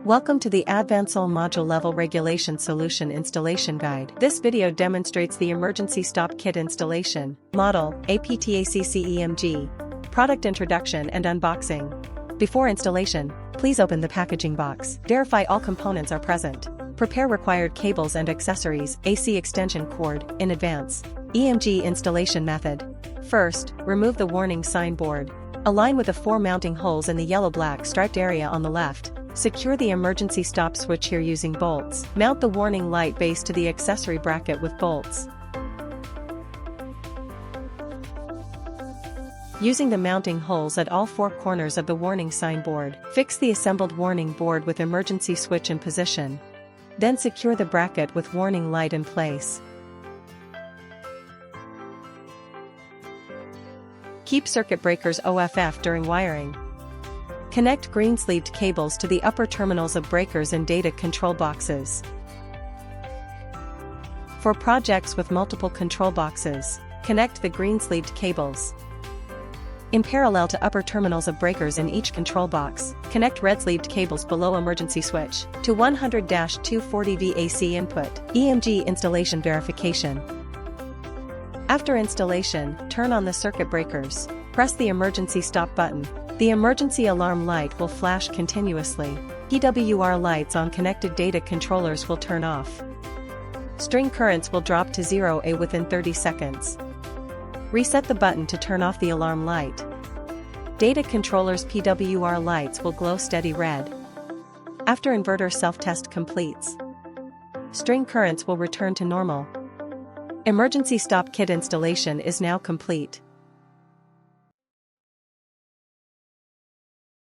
Welcome to the Advancol Module Level Regulation Solution Installation Guide. This video demonstrates the Emergency Stop Kit installation, model, APTACCEMG, product introduction and unboxing. Before installation, please open the packaging box. Verify all components are present. Prepare required cables and accessories, AC extension cord, in advance. EMG installation method. First, remove the warning sign board. Align with the 4 mounting holes in the yellow-black striped area on the left. Secure the emergency stop switch here using bolts. Mount the warning light base to the accessory bracket with bolts. Using the mounting holes at all 4 corners of the warning sign board, fix the assembled warning board with emergency switch in position. Then secure the bracket with warning light in place. Keep circuit breakers OFF during wiring. Connect green-sleeved cables to the upper terminals of breakers and data control boxes. For projects with multiple control boxes, connect the green-sleeved cables. In parallel to upper terminals of breakers in each control box, connect red-sleeved cables below emergency switch to 100-240V AC input. EMG installation verification. After installation, turn on the circuit breakers. Press the emergency stop button. The emergency alarm light will flash continuously. PWR lights on connected data controllers will turn off. String currents will drop to 0A within 30 seconds. Reset the button to turn off the alarm light. Data controllers' PWR lights will glow steady red. After inverter self-test completes, string currents will return to normal. Emergency stop kit installation is now complete.